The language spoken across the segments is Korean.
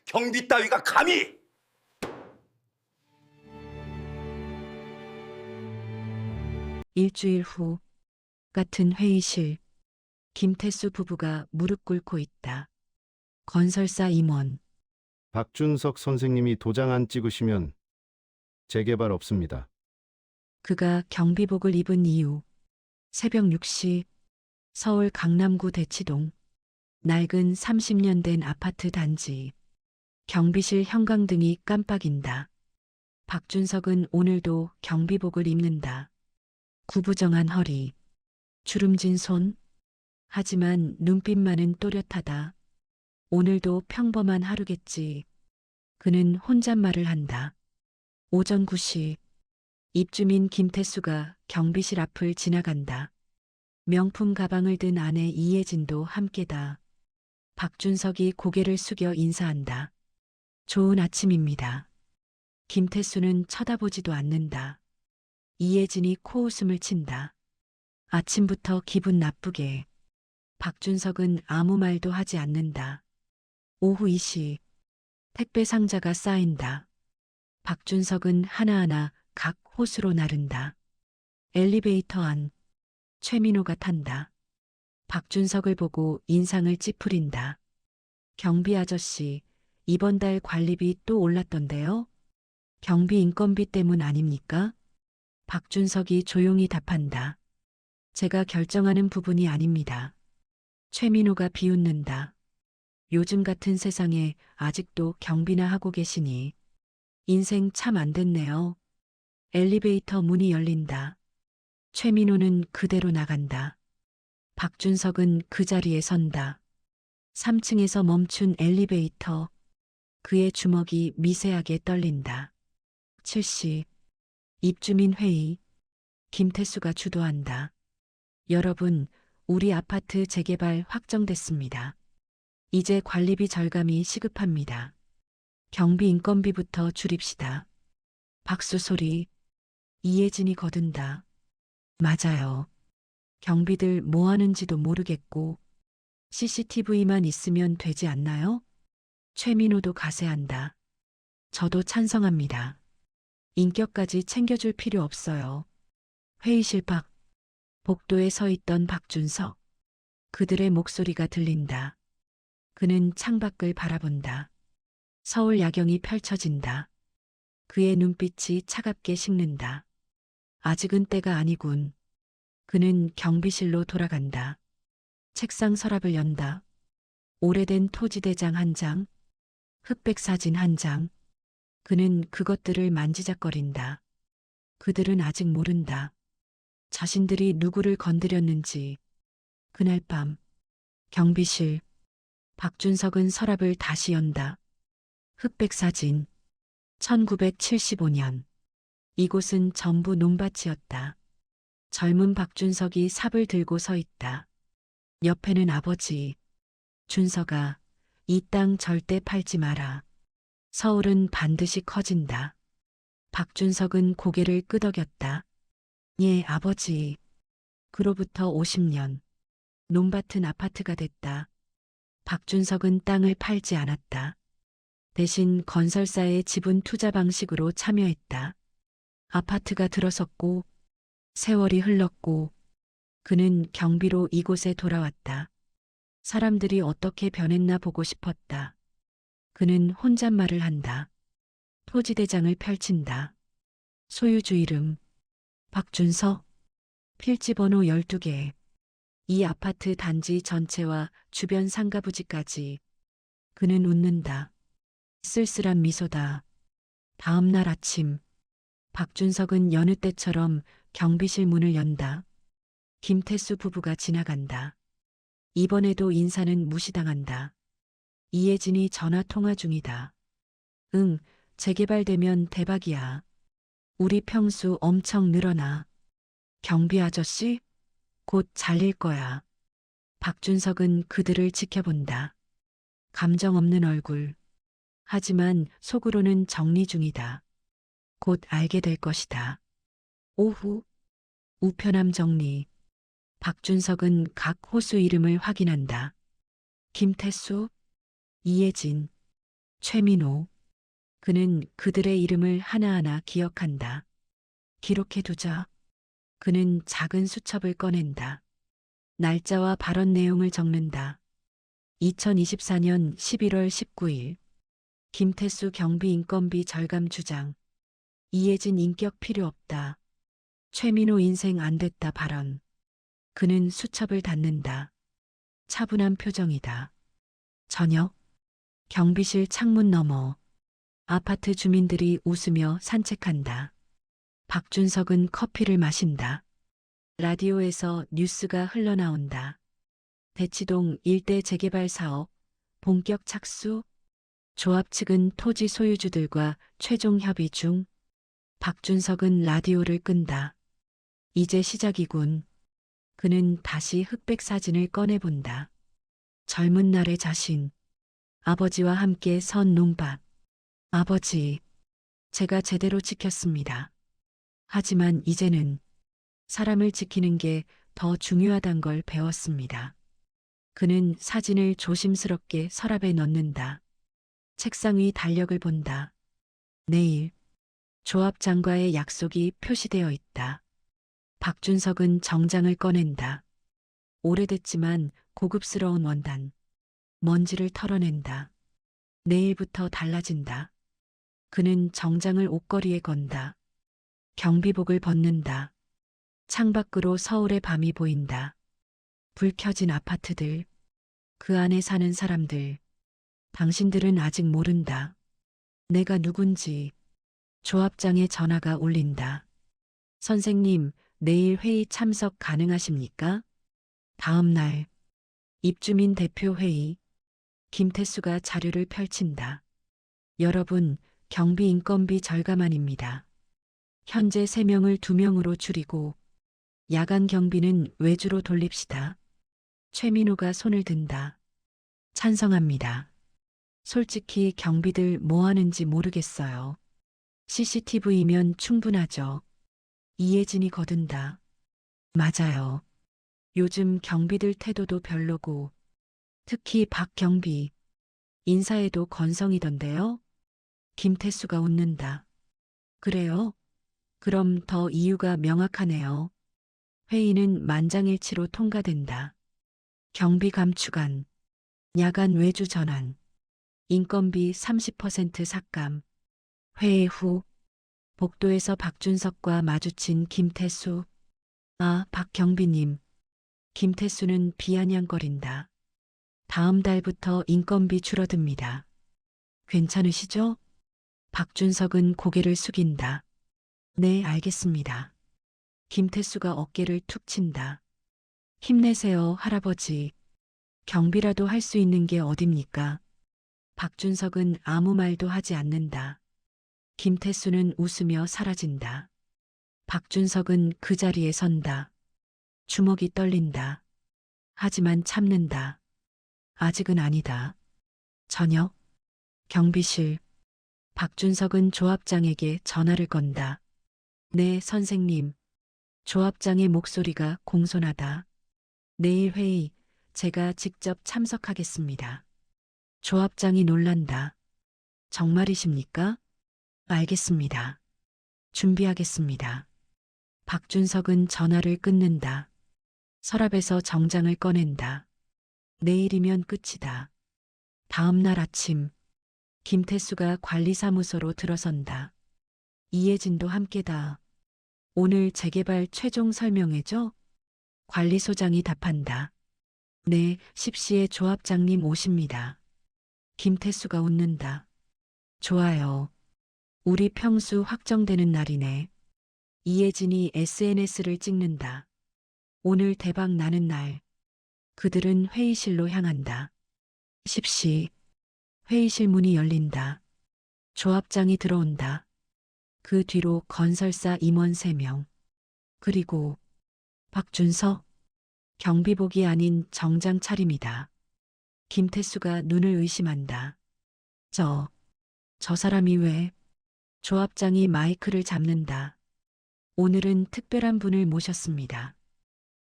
경비 따위가 감히! 일주일 후 같은 회의실, 김태수 부부가 무릎 꿇고 있다. 건설사 임원, 박준석 선생님이 도장 안 찍으시면 재개발 없습니다. 그가 경비복을 입은 이유. 새벽 6시 서울 강남구 대치동 낡은 30년 된 아파트 단지. 경비실 형광등이 깜빡인다. 박준석은 오늘도 경비복을 입는다. 구부정한 허리, 주름진 손. 하지만 눈빛만은 또렷하다. 오늘도 평범한 하루겠지. 그는 혼잣말을 한다. 오전 9시 입주민 김태수가 경비실 앞을 지나간다. 명품 가방을 든 아내 이혜진도 함께다. 박준석이 고개를 숙여 인사한다. 좋은 아침입니다. 김태수는 쳐다보지도 않는다. 이혜진이 코웃음을 친다. 아침부터 기분 나쁘게. 박준석은 아무 말도 하지 않는다. 오후 2시 택배 상자가 쌓인다. 박준석은 하나하나 각 호수로 나른다. 엘리베이터 안 최민호가 탄다. 박준석을 보고 인상을 찌푸린다. 경비 아저씨, 이번 달 관리비 또 올랐던데요? 경비 인건비 때문 아닙니까? 박준석이 조용히 답한다. 제가 결정하는 부분이 아닙니다. 최민호가 비웃는다. 요즘 같은 세상에 아직도 경비나 하고 계시니 인생 참 안 됐네요. 엘리베이터 문이 열린다. 최민호는 그대로 나간다. 박준석은 그 자리에 선다. 3층에서 멈춘 엘리베이터. 그의 주먹이 미세하게 떨린다. 7시 입주민 회의. 김태수가 주도한다. 여러분, 우리 아파트 재개발 확정됐습니다. 이제 관리비 절감이 시급합니다. 경비 인건비부터 줄입시다. 박수 소리. 이혜진이 거둔다. 맞아요. 경비들 뭐 하는지도 모르겠고 CCTV만 있으면 되지 않나요? 최민호도 가세한다. 저도 찬성합니다. 인격까지 챙겨줄 필요 없어요. 회의실 밖 복도에 서 있던 박준석. 그들의 목소리가 들린다. 그는 창밖을 바라본다. 서울 야경이 펼쳐진다. 그의 눈빛이 차갑게 식는다. 아직은 때가 아니군. 그는 경비실로 돌아간다. 책상 서랍을 연다. 오래된 토지대장 한 장, 흑백 사진 한 장. 그는 그것들을 만지작거린다. 그들은 아직 모른다. 자신들이 누구를 건드렸는지. 그날 밤, 경비실. 박준석은 서랍을 다시 연다. 흑백 사진. 1975년. 이곳은 전부 논밭이었다. 젊은 박준석이 삽을 들고 서 있다. 옆에는 아버지. 준석아, 이 땅 절대 팔지 마라. 서울은 반드시 커진다. 박준석은 고개를 끄덕였다. 예, 아버지. 그로부터 50년. 논밭은 아파트가 됐다. 박준석은 땅을 팔지 않았다. 대신 건설사의 지분 투자 방식으로 참여했다. 아파트가 들어섰고 세월이 흘렀고 그는 경비로 이곳에 돌아왔다. 사람들이 어떻게 변했나 보고 싶었다. 그는 혼잣말을 한다. 토지대장을 펼친다. 소유주 이름 박준석, 필지번호 12개. 이 아파트 단지 전체와 주변 상가부지까지. 그는 웃는다. 쓸쓸한 미소다. 다음 날 아침 박준석은 여느 때처럼 경비실 문을 연다. 김태수 부부가 지나간다. 이번에도 인사는 무시당한다. 이혜진이 전화 통화 중이다. 응, 재개발되면 대박이야. 우리 평수 엄청 늘어나. 경비 아저씨? 곧 잘릴 거야. 박준석은 그들을 지켜본다. 감정 없는 얼굴. 하지만 속으로는 정리 중이다. 곧 알게 될 것이다. 오후 우편함 정리. 박준석은 각 호수 이름을 확인한다. 김태수, 이혜진, 최민호. 그는 그들의 이름을 하나하나 기억한다. 기록해두자. 그는 작은 수첩을 꺼낸다. 날짜와 발언 내용을 적는다. 2024년 11월 19일. 김태수 경비 인건비 절감 주장. 이해진 인격 필요 없다. 최민호 인생 안 됐다 발언. 그는 수첩을 닫는다. 차분한 표정이다. 저녁. 경비실 창문 너머. 아파트 주민들이 웃으며 산책한다. 박준석은 커피를 마신다. 라디오에서 뉴스가 흘러나온다. 대치동 일대 재개발 사업 본격 착수. 조합 측은 토지 소유주들과 최종 협의 중. 박준석은 라디오를 끈다. 이제 시작이군. 그는 다시 흑백 사진을 꺼내본다. 젊은 날의 자신. 아버지와 함께 선 논밭. 아버지, 제가 제대로 지켰습니다. 하지만 이제는 사람을 지키는 게 더 중요하단 걸 배웠습니다. 그는 사진을 조심스럽게 서랍에 넣는다. 책상 위 달력을 본다. 내일 조합장과의 약속이 표시되어 있다. 박준석은 정장을 꺼낸다. 오래됐지만 고급스러운 원단. 먼지를 털어낸다. 내일부터 달라진다. 그는 정장을 옷걸이에 건다. 경비복을 벗는다. 창밖으로 서울의 밤이 보인다. 불 켜진 아파트들. 그 안에 사는 사람들. 당신들은 아직 모른다. 내가 누군지. 조합장의 전화가 울린다. 선생님, 내일 회의 참석 가능하십니까? 다음 날. 입주민 대표 회의. 김태수가 자료를 펼친다. 여러분, 경비 인건비 절감안입니다. 현재 3명을 2명으로 줄이고 야간 경비는 외주로 돌립시다. 최민호가 손을 든다. 찬성합니다. 솔직히 경비들 뭐 하는지 모르겠어요. CCTV면 충분하죠. 이해진이 거둔다. 맞아요. 요즘 경비들 태도도 별로고, 특히 박 경비. 인사에도 건성이던데요? 김태수가 웃는다. 그래요? 그럼 더 이유가 명확하네요. 회의는 만장일치로 통과된다. 경비 감축안, 야간 외주 전환, 인건비 30% 삭감. 회의 후 복도에서 박준석과 마주친 김태수. 아, 박 경비님. 김태수는 비아냥거린다. 다음 달부터 인건비 줄어듭니다. 괜찮으시죠? 박준석은 고개를 숙인다. 네, 알겠습니다. 김태수가 어깨를 툭 친다. 힘내세요, 할아버지. 경비라도 할 수 있는 게 어딥니까? 박준석은 아무 말도 하지 않는다. 김태수는 웃으며 사라진다. 박준석은 그 자리에 선다. 주먹이 떨린다. 하지만 참는다. 아직은 아니다. 저녁. 경비실. 박준석은 조합장에게 전화를 건다. 네, 선생님. 조합장의 목소리가 공손하다. 내일 회의, 제가 직접 참석하겠습니다. 조합장이 놀란다. 정말이십니까? 알겠습니다. 준비하겠습니다. 박준석은 전화를 끊는다. 서랍에서 정장을 꺼낸다. 내일이면 끝이다. 다음 날 아침, 김태수가 관리사무소로 들어선다. 이해진도 함께다. 오늘 재개발 최종 설명회죠? 관리소장이 답한다. 네, 10시에 조합장님 오십니다. 김태수가 웃는다. 좋아요. 우리 평수 확정되는 날이네. 이해진이 SNS를 찍는다. 오늘 대박 나는 날. 그들은 회의실로 향한다. 10시. 회의실 문이 열린다. 조합장이 들어온다. 그 뒤로 건설사 임원 3명. 그리고 박준석. 경비복이 아닌 정장 차림이다. 김태수가 눈을 의심한다. 저 사람이 왜? 조합장이 마이크를 잡는다. 오늘은 특별한 분을 모셨습니다.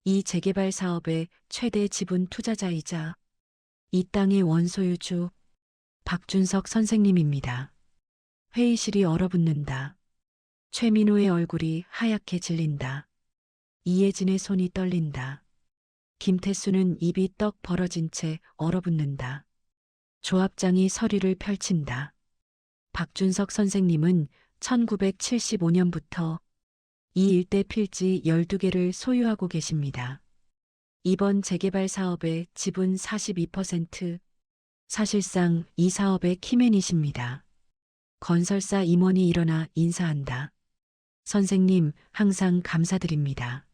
이 재개발 사업의 최대 지분 투자자이자 이 땅의 원소유주 박준석 선생님입니다. 회의실이 얼어붙는다. 최민호의 얼굴이 하얗게 질린다. 이혜진의 손이 떨린다. 김태수는 입이 떡 벌어진 채 얼어붙는다. 조합장이 서류를 펼친다. 박준석 선생님은 1975년부터 이 일대 필지 12개를 소유하고 계십니다. 이번 재개발 사업의 지분 42%, 사실상 이 사업의 키맨이십니다. 건설사 임원이 일어나 인사한다. 선생님, 항상 감사드립니다.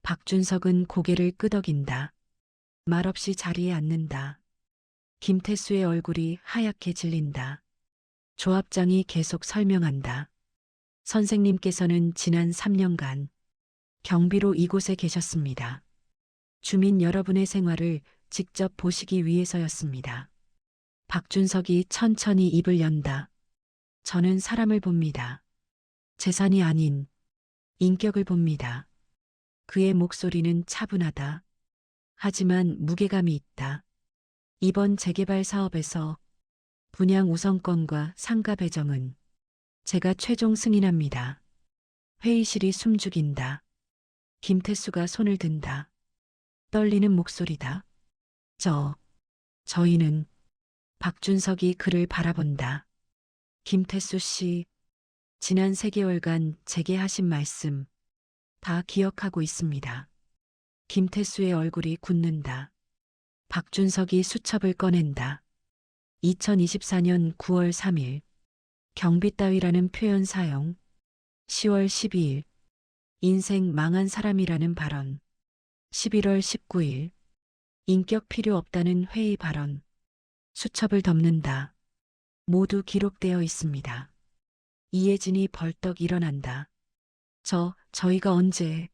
박준석은 고개를 끄덕인다. 말없이 자리에 앉는다. 김태수의 얼굴이 하얗게 질린다. 조합장이 계속 설명한다. 선생님께서는 지난 3년간 경비로 이곳에 계셨습니다. 주민 여러분의 생활을 직접 보시기 위해서였습니다. 박준석이 천천히 입을 연다. 저는 사람을 봅니다. 재산이 아닌 인격을 봅니다. 그의 목소리는 차분하다. 하지만 무게감이 있다. 이번 재개발 사업에서 분양 우선권과 상가 배정은 제가 최종 승인합니다. 회의실이 숨죽인다. 김태수가 손을 든다. 떨리는 목소리다. 저희는 박준석이 그를 바라본다. 김태수 씨, 지난 3개월간 제게 하신 말씀 다 기억하고 있습니다. 김태수의 얼굴이 굳는다. 박준석이 수첩을 꺼낸다. 2024년 9월 3일 경비 따위라는 표현 사용. 10월 12일 인생 망한 사람이라는 발언. 11월 19일 인격 필요 없다는 회의 발언. 수첩을 덮는다. 모두 기록되어 있습니다. 이혜진이 벌떡 일어난다. 저희가 언제?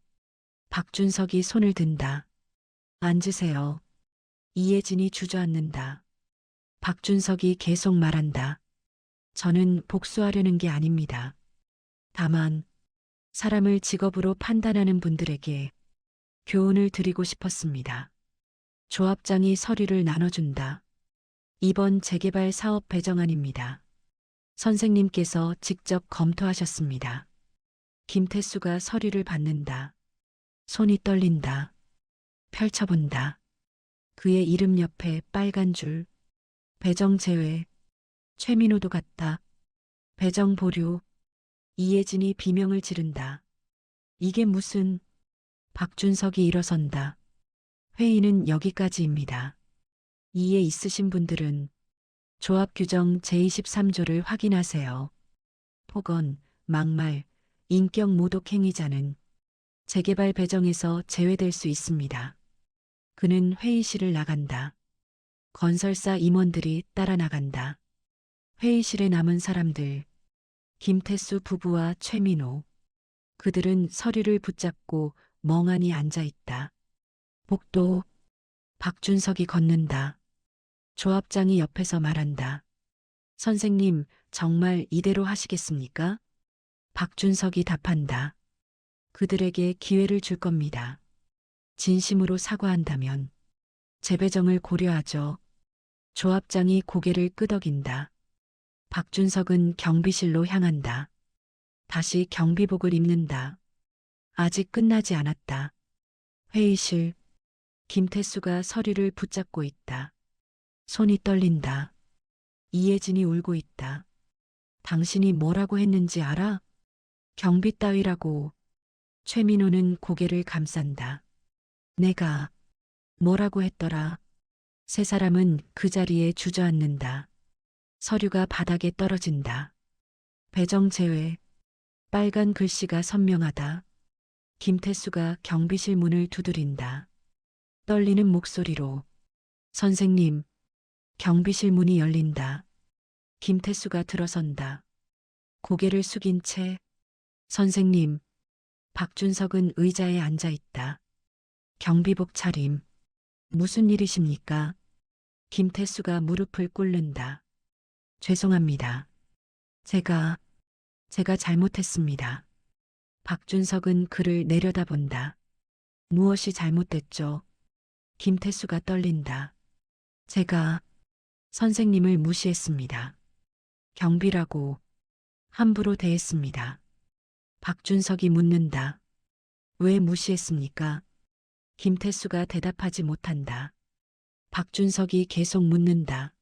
박준석이 손을 든다. 앉으세요. 이혜진이 주저앉는다. 박준석이 계속 말한다. 저는 복수하려는 게 아닙니다. 다만 사람을 직업으로 판단하는 분들에게 교훈을 드리고 싶었습니다. 조합장이 서류를 나눠준다. 이번 재개발 사업 배정안입니다. 선생님께서 직접 검토하셨습니다. 김태수가 서류를 받는다. 손이 떨린다. 펼쳐본다. 그의 이름 옆에 빨간 줄. 배정 제외. 최민호도 같다. 배정 보류. 이혜진이 비명을 지른다. 이게 무슨... 박준석이 일어선다. 회의는 여기까지입니다. 이해 있으신 분들은 조합 규정 제23조를 확인하세요. 폭언, 막말, 인격 모독 행위자는 재개발 배정에서 제외될 수 있습니다. 그는 회의실을 나간다. 건설사 임원들이 따라 나간다. 회의실에 남은 사람들, 김태수 부부와 최민호. 그들은 서류를 붙잡고 멍하니 앉아 있다. 복도. 박준석이 걷는다. 조합장이 옆에서 말한다. 선생님, 정말 이대로 하시겠습니까? 박준석이 답한다. 그들에게 기회를 줄 겁니다. 진심으로 사과한다면 재배정을 고려하죠. 조합장이 고개를 끄덕인다. 박준석은 경비실로 향한다. 다시 경비복을 입는다. 아직 끝나지 않았다. 회의실. 김태수가 서류를 붙잡고 있다. 손이 떨린다. 이혜진이 울고 있다. 당신이 뭐라고 했는지 알아? 경비 따위라고. 최민호는 고개를 감싼다. 내가 뭐라고 했더라. 세 사람은 그 자리에 주저앉는다. 서류가 바닥에 떨어진다. 배정 제외. 빨간 글씨가 선명하다. 김태수가 경비실 문을 두드린다. 떨리는 목소리로. 선생님. 경비실 문이 열린다. 김태수가 들어선다. 고개를 숙인 채. 선생님. 박준석은 의자에 앉아 있다. 경비복 차림. 무슨 일이십니까? 김태수가 무릎을 꿇는다. 죄송합니다. 제가 잘못했습니다. 박준석은 그를 내려다본다. 무엇이 잘못됐죠? 김태수가 떨린다. 제가 선생님을 무시했습니다. 경비라고 함부로 대했습니다. 박준석이 묻는다. 왜 무시했습니까? 김태수가 대답하지 못한다. 박준석이 계속 묻는다.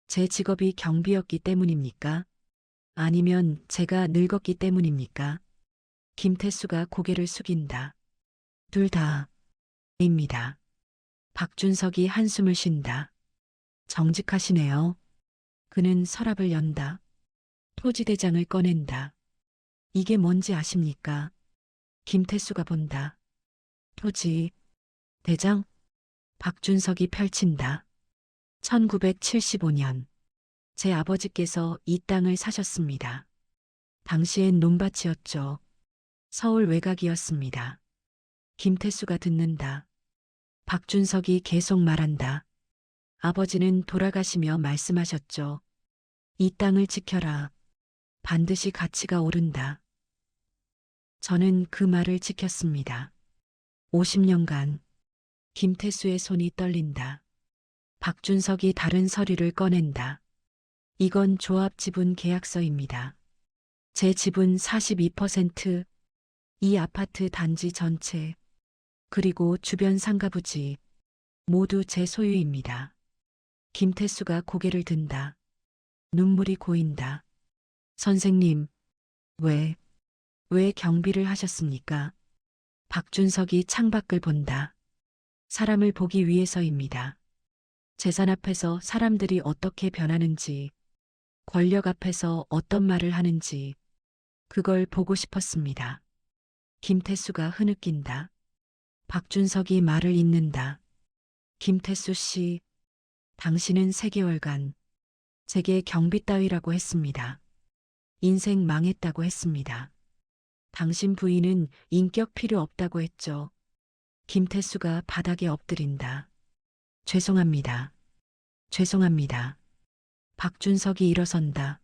제 직업이 경비였기 때문입니까? 아니면 제가 늙었기 때문입니까? 김태수가 고개를 숙인다. 둘 다입니다. 박준석이 한숨을 쉰다. 정직하시네요. 그는 서랍을 연다. 토지대장을 꺼낸다. 이게 뭔지 아십니까? 김태수가 본다. 토지, 대장? 박준석이 펼친다. 1975년. 제 아버지께서 이 땅을 사셨습니다. 당시엔 논밭이었죠. 서울 외곽이었습니다. 김태수가 듣는다. 박준석이 계속 말한다. 아버지는 돌아가시며 말씀하셨죠. 이 땅을 지켜라. 반드시 가치가 오른다. 저는 그 말을 지켰습니다. 50년간. 김태수의 손이 떨린다. 박준석이 다른 서류를 꺼낸다. 이건 조합 지분 계약서입니다. 제 지분 42%, 이 아파트 단지 전체, 그리고 주변 상가부지, 모두 제 소유입니다. 김태수가 고개를 든다. 눈물이 고인다. 선생님, 왜 경비를 하셨습니까? 박준석이 창밖을 본다. 사람을 보기 위해서입니다. 재산 앞에서 사람들이 어떻게 변하는지, 권력 앞에서 어떤 말을 하는지, 그걸 보고 싶었습니다. 김태수가 흐느낀다. 박준석이 말을 잇는다. 김태수 씨, 당신은 3개월간 제게 경비 따위라고 했습니다. 인생 망했다고 했습니다. 당신 부인은 인격 필요 없다고 했죠. 김태수가 바닥에 엎드린다. 죄송합니다. 죄송합니다. 박준석이 일어선다.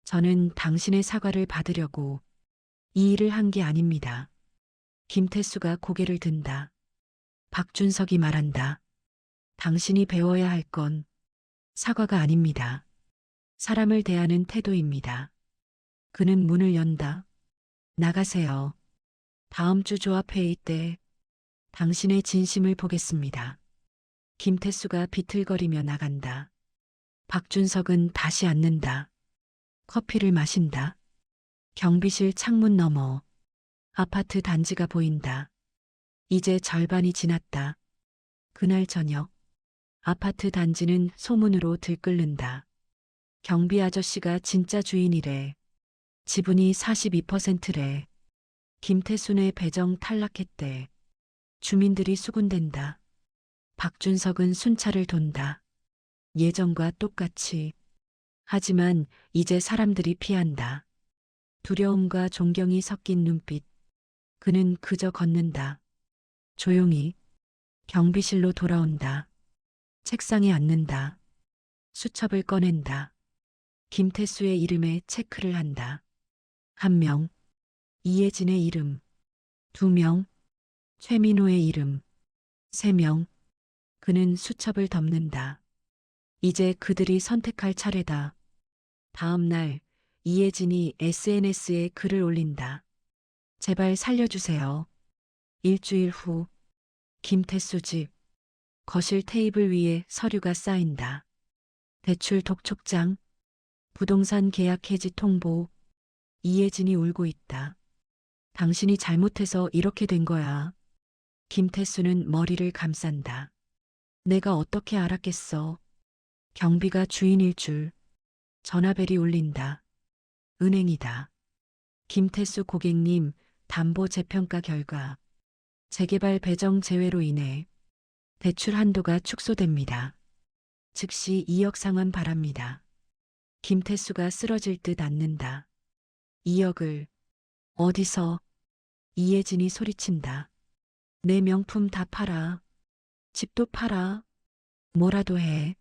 저는 당신의 사과를 받으려고 이 일을 한 게 아닙니다. 김태수가 고개를 든다. 박준석이 말한다. 당신이 배워야 할 건 사과가 아닙니다. 사람을 대하는 태도입니다. 그는 문을 연다. 나가세요. 다음 주 조합회의 때 당신의 진심을 보겠습니다. 김태수가 비틀거리며 나간다. 박준석은 다시 앉는다. 커피를 마신다. 경비실 창문 너머 아파트 단지가 보인다. 이제 절반이 지났다. 그날 저녁 아파트 단지는 소문으로 들끓는다. 경비 아저씨가 진짜 주인이래. 지분이 42%래. 김태순의 배정 탈락했대. 주민들이 수군댄다. 박준석은 순찰을 돈다. 예전과 똑같이. 하지만 이제 사람들이 피한다. 두려움과 존경이 섞인 눈빛. 그는 그저 걷는다. 조용히 경비실로 돌아온다. 책상에 앉는다. 수첩을 꺼낸다. 김태수의 이름에 체크를 한다. 1명, 이혜진의 이름. 2명, 최민호의 이름. 3명, 그는 수첩을 덮는다. 이제 그들이 선택할 차례다. 다음 날 이혜진이 SNS에 글을 올린다. 제발 살려주세요. 일주일 후 김태수 집. 거실 테이블 위에 서류가 쌓인다. 대출 독촉장, 부동산 계약 해지 통보. 이혜진이 울고 있다. 당신이 잘못해서 이렇게 된 거야. 김태수는 머리를 감싼다. 내가 어떻게 알았겠어. 경비가 주인일 줄. 전화벨이 울린다. 은행이다. 김태수 고객님, 담보 재평가 결과 재개발 배정 제외로 인해 대출 한도가 축소됩니다. 즉시 2억 상환 바랍니다. 김태수가 쓰러질 듯 앉는다. 2억을 어디서? 이혜진이 소리친다. 내 명품 다 팔아. 집도 팔아. 뭐라도 해.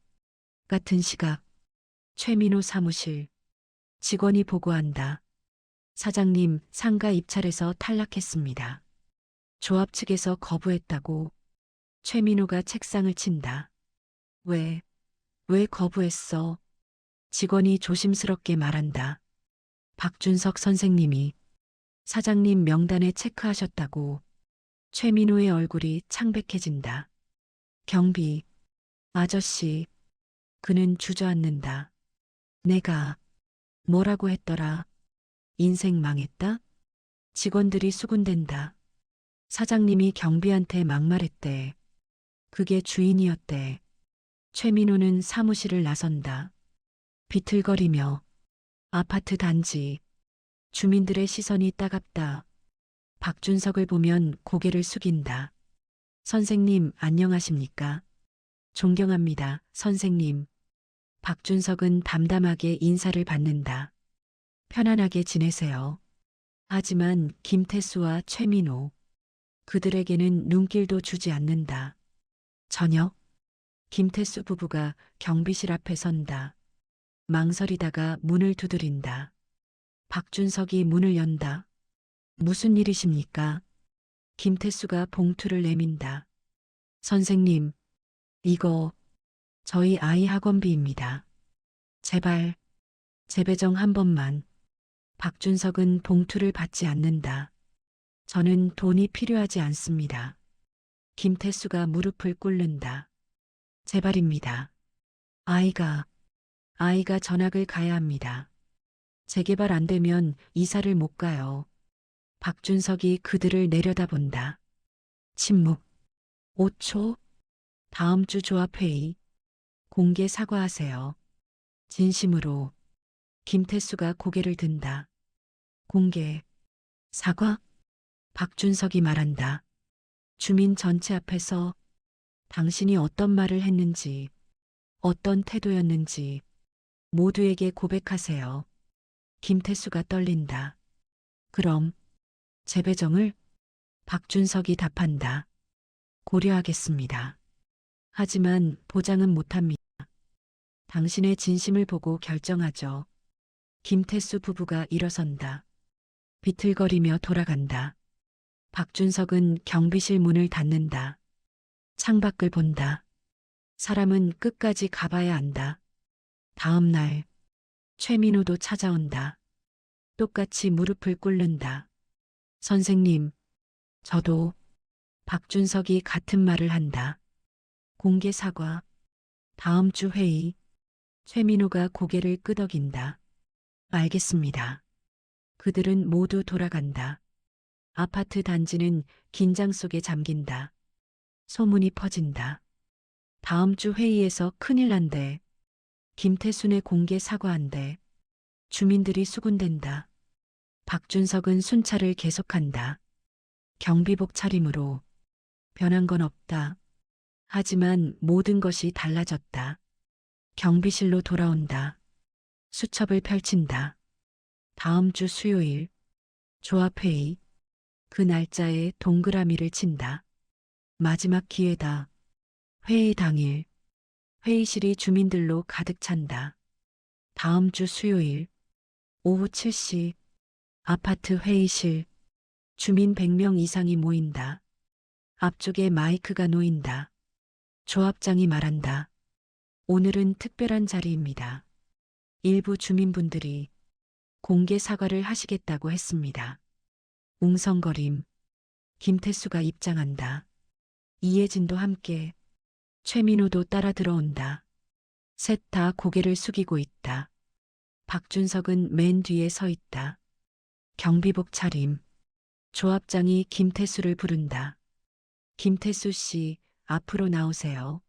같은 시각. 최민호 사무실. 직원이 보고한다. 사장님, 상가 입찰에서 탈락했습니다. 조합 측에서 거부했다고. 최민호가 책상을 친다. 왜 왜 거부했어? 직원이 조심스럽게 말한다. 박준석 선생님이 사장님 명단에 체크하셨다고. 최민호의 얼굴이 창백해진다. 경비, 아저씨, 그는 주저앉는다. 내가 뭐라고 했더라? 인생 망했다? 직원들이 수군댄다. 사장님이 경비한테 막말했대. 그게 주인이었대. 최민호는 사무실을 나선다. 비틀거리며 아파트 단지. 주민들의 시선이 따갑다. 박준석을 보면 고개를 숙인다. 선생님, 안녕하십니까? 존경합니다, 선생님. 박준석은 담담하게 인사를 받는다. 편안하게 지내세요. 하지만 김태수와 최민호, 그들에게는 눈길도 주지 않는다. 저녁, 김태수 부부가 경비실 앞에 선다. 망설이다가 문을 두드린다. 박준석이 문을 연다. 무슨 일이십니까? 김태수가 봉투를 내민다. 선생님, 이거 저희 아이 학원비입니다. 제발, 재배정 한 번만. 박준석은 봉투를 받지 않는다. 저는 돈이 필요하지 않습니다. 김태수가 무릎을 꿇는다. 제발입니다. 아이가 전학을 가야 합니다. 재개발 안 되면 이사를 못 가요. 박준석이 그들을 내려다본다. 침묵. 5초. 다음 주 조합회의. 공개 사과하세요. 진심으로. 김태수가 고개를 든다. 공개 사과? 박준석이 말한다. 주민 전체 앞에서 당신이 어떤 말을 했는지, 어떤 태도였는지 모두에게 고백하세요. 김태수가 떨린다. 그럼 재배정을? 박준석이 답한다. 고려하겠습니다. 하지만 보장은 못합니다. 당신의 진심을 보고 결정하죠. 김태수 부부가 일어선다. 비틀거리며 돌아간다. 박준석은 경비실 문을 닫는다. 창밖을 본다. 사람은 끝까지 가봐야 한다. 다음 날 최민호도 찾아온다. 똑같이 무릎을 꿇는다. 선생님, 저도. 박준석이 같은 말을 한다. 공개 사과. 다음 주 회의. 최민호가 고개를 끄덕인다. 알겠습니다. 그들은 모두 돌아간다. 아파트 단지는 긴장 속에 잠긴다. 소문이 퍼진다. 다음 주 회의에서 큰일 난대. 김태순의 공개 사과한대. 주민들이 수군댄다. 박준석은 순찰을 계속한다. 경비복 차림으로. 변한 건 없다. 하지만 모든 것이 달라졌다. 경비실로 돌아온다. 수첩을 펼친다. 다음 주 수요일. 조합회의. 그 날짜에 동그라미를 친다. 마지막 기회다. 회의 당일. 회의실이 주민들로 가득 찬다. 다음 주 수요일. 오후 7시. 아파트 회의실. 주민 100명 이상이 모인다. 앞쪽에 마이크가 놓인다. 조합장이 말한다. 오늘은 특별한 자리입니다. 일부 주민분들이 공개 사과를 하시겠다고 했습니다. 웅성거림. 김태수가 입장한다. 이혜진도 함께. 최민호도 따라 들어온다. 셋 다 고개를 숙이고 있다. 박준석은 맨 뒤에 서 있다. 경비복 차림. 조합장이 김태수를 부른다. 김태수 씨, 앞으로 나오세요.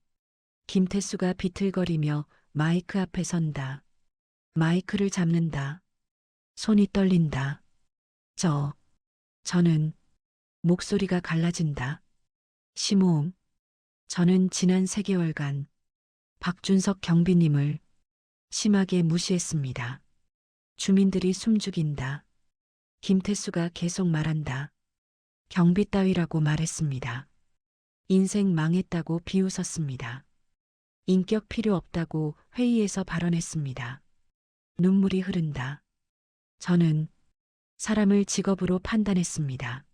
김태수가 비틀거리며 마이크 앞에 선다. 마이크를 잡는다. 손이 떨린다. 저는 목소리가 갈라진다. 심호흡. 저는 지난 3개월간 박준석 경비님을 심하게 무시했습니다. 주민들이 숨죽인다. 김태수가 계속 말한다. 경비 따위라고 말했습니다. 인생 망했다고 비웃었습니다. 인격 필요 없다고 회의에서 발언했습니다. 눈물이 흐른다. 저는 사람을 직업으로 판단했습니다.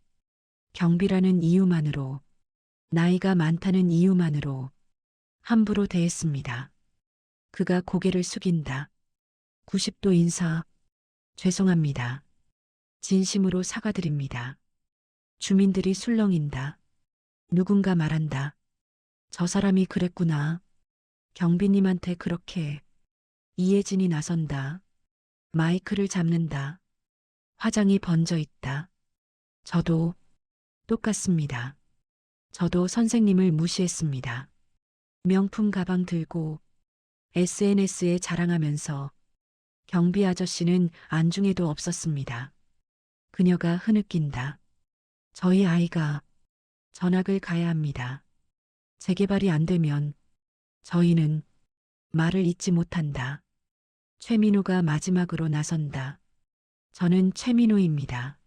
경비라는 이유만으로, 나이가 많다는 이유만으로 함부로 대했습니다. 그가 고개를 숙인다. 90도 인사. 죄송합니다. 진심으로 사과드립니다. 주민들이 술렁인다. 누군가 말한다. 저 사람이 그랬구나. 경비님한테 그렇게. 이혜진이 나선다. 마이크를 잡는다. 화장이 번져 있다. 저도 똑같습니다. 저도 선생님을 무시했습니다. 명품 가방 들고 SNS에 자랑하면서 경비 아저씨는 안중에도 없었습니다. 그녀가 흐느낀다. 저희 아이가 전학을 가야 합니다. 재개발이 안 되면 저희는 말을 잇지 못한다. 최민호가 마지막으로 나선다. 저는 최민호입니다.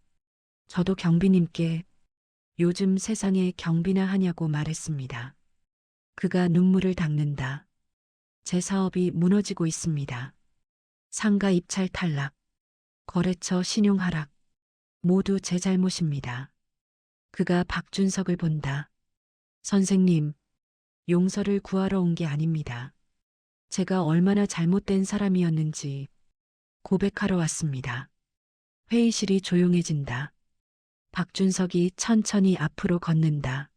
저도 경비님께 요즘 세상에 경비나 하냐고 말했습니다. 그가 눈물을 닦는다. 제 사업이 무너지고 있습니다. 상가 입찰 탈락, 거래처 신용 하락, 모두 제 잘못입니다. 그가 박준석을 본다. 선생님, 용서를 구하러 온 게 아닙니다. 제가 얼마나 잘못된 사람이었는지 고백하러 왔습니다. 회의실이 조용해진다. 박준석이 천천히 앞으로 걷는다.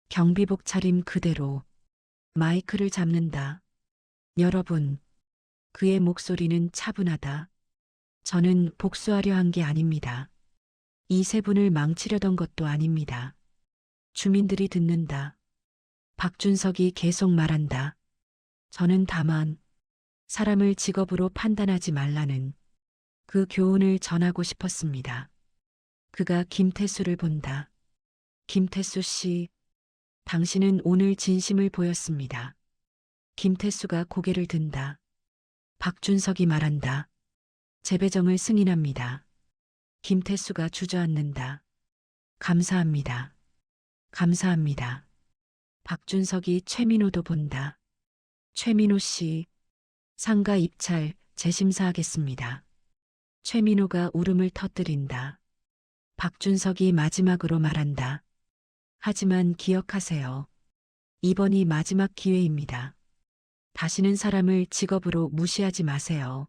경비복 차림 그대로 마이크를 잡는다. 여러분, 그의 목소리는 차분하다. 저는 복수하려 한 게 아닙니다. 이 세 분을 망치려던 것도 아닙니다. 주민들이 듣는다. 박준석이 계속 말한다. 저는 다만 사람을 직업으로 판단하지 말라는 그 교훈을 전하고 싶었습니다. 그가 김태수를 본다. 김태수 씨, 당신은 오늘 진심을 보였습니다. 김태수가 고개를 든다. 박준석이 말한다. 재배정을 승인합니다. 김태수가 주저앉는다. 감사합니다. 감사합니다. 박준석이 최민호도 본다. 최민호 씨, 상가 입찰 재심사하겠습니다. 최민호가 울음을 터뜨린다. 박준석이 마지막으로 말한다. 하지만 기억하세요. 이번이 마지막 기회입니다. 다시는 사람을 직업으로 무시하지 마세요.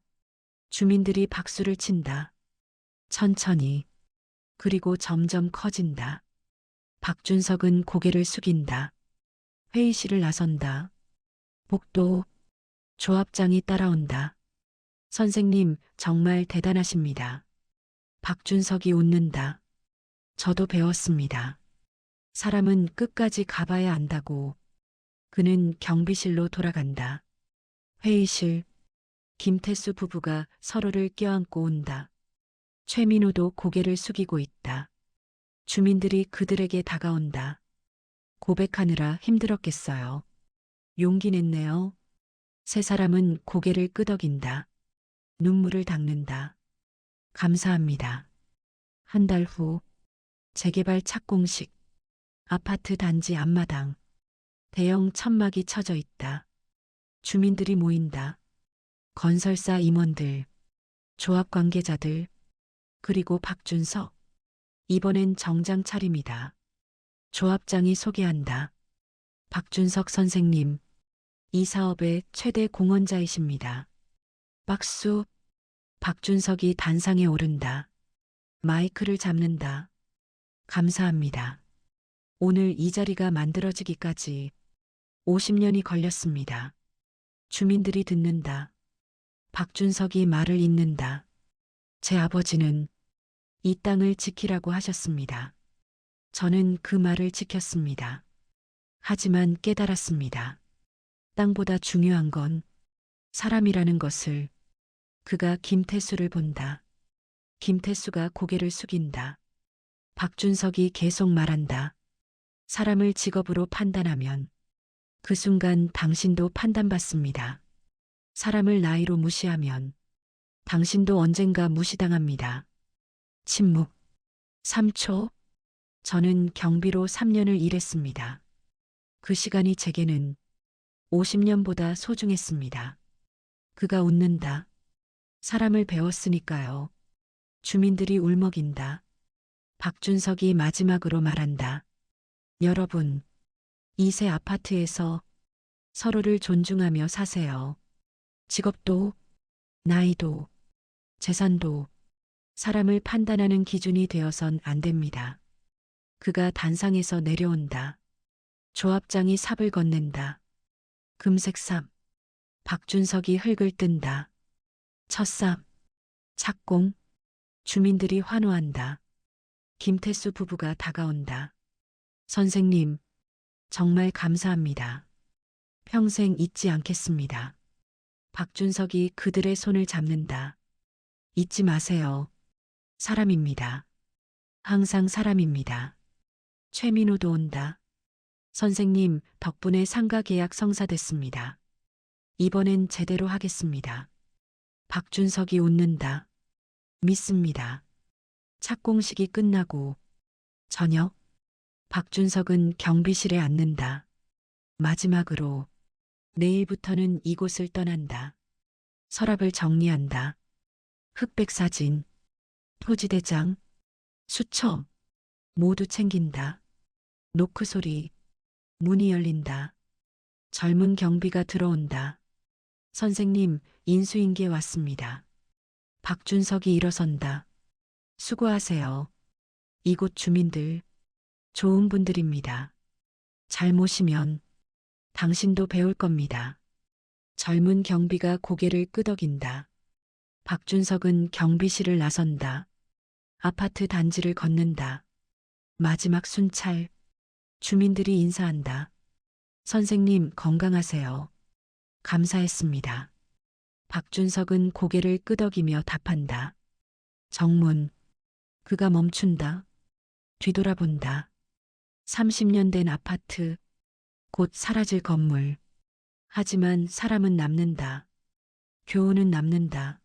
주민들이 박수를 친다. 천천히. 그리고 점점 커진다. 박준석은 고개를 숙인다. 회의실을 나선다. 복도. 조합장이 따라온다. 선생님, 정말 대단하십니다. 박준석이 웃는다. 저도 배웠습니다. 사람은 끝까지 가봐야 안다고. 그는 경비실로 돌아간다. 회의실. 김태수 부부가 서로를 껴안고 온다. 최민호도 고개를 숙이고 있다. 주민들이 그들에게 다가온다. 고백하느라 힘들었겠어요. 용기 냈네요. 세 사람은 고개를 끄덕인다. 눈물을 닦는다. 감사합니다. 한 달 후, 재개발 착공식. 아파트 단지 앞마당. 대형 천막이 쳐져 있다. 주민들이 모인다. 건설사 임원들, 조합 관계자들, 그리고 박준석. 이번엔 정장 차림이다. 조합장이 소개한다. 박준석 선생님, 이 사업의 최대 공헌자이십니다. 박수. 박준석이 단상에 오른다. 마이크를 잡는다. 감사합니다. 오늘 이 자리가 만들어지기까지 50년이 걸렸습니다. 주민들이 듣는다. 박준석이 말을 잇는다. 제 아버지는 이 땅을 지키라고 하셨습니다. 저는 그 말을 지켰습니다. 하지만 깨달았습니다. 땅보다 중요한 건 사람이라는 것을. 그가 김태수를 본다. 김태수가 고개를 숙인다. 박준석이 계속 말한다. 사람을 직업으로 판단하면 그 순간 당신도 판단받습니다. 사람을 나이로 무시하면 당신도 언젠가 무시당합니다. 침묵. 3초. 저는 경비로 3년을 일했습니다. 그 시간이 제게는 50년보다 소중했습니다. 그가 웃는다. 사람을 배웠으니까요. 주민들이 울먹인다. 박준석이 마지막으로 말한다. 여러분, 이 새 아파트에서 서로를 존중하며 사세요. 직업도, 나이도, 재산도 사람을 판단하는 기준이 되어선 안 됩니다. 그가 단상에서 내려온다. 조합장이 삽을 건넨다. 금색 삽. 박준석이 흙을 뜬다. 첫 삽. 착공. 주민들이 환호한다. 김태수 부부가 다가온다. 선생님, 정말 감사합니다. 평생 잊지 않겠습니다. 박준석이 그들의 손을 잡는다. 잊지 마세요. 사람입니다. 항상 사람입니다. 최민호도 온다. 선생님 덕분에 상가 계약 성사됐습니다. 이번엔 제대로 하겠습니다. 박준석이 웃는다. 믿습니다. 착공식이 끝나고 저녁 박준석은 경비실에 앉는다. 마지막으로 내일부터는 이곳을 떠난다. 서랍을 정리한다. 흑백 사진, 토지대장, 수첩 모두 챙긴다. 노크 소리, 문이 열린다. 젊은 경비가 들어온다. 선생님, 인수인계 왔습니다. 박준석이 일어선다. 수고하세요. 이곳 주민들, 좋은 분들입니다. 잘 모시면 당신도 배울 겁니다. 젊은 경비가 고개를 끄덕인다. 박준석은 경비실을 나선다. 아파트 단지를 걷는다. 마지막 순찰. 주민들이 인사한다. 선생님 건강하세요. 감사했습니다. 박준석은 고개를 끄덕이며 답한다. 정문. 그가 멈춘다. 뒤돌아본다. 30년 된 아파트. 곧 사라질 건물. 하지만 사람은 남는다. 교훈은 남는다.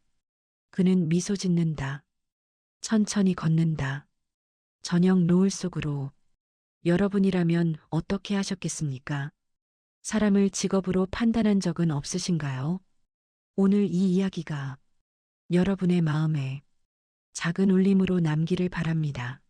그는 미소 짓는다. 천천히 걷는다. 저녁 노을 속으로. 여러분이라면 어떻게 하셨겠습니까? 사람을 직업으로 판단한 적은 없으신가요? 오늘 이 이야기가 여러분의 마음에 작은 울림으로 남기를 바랍니다.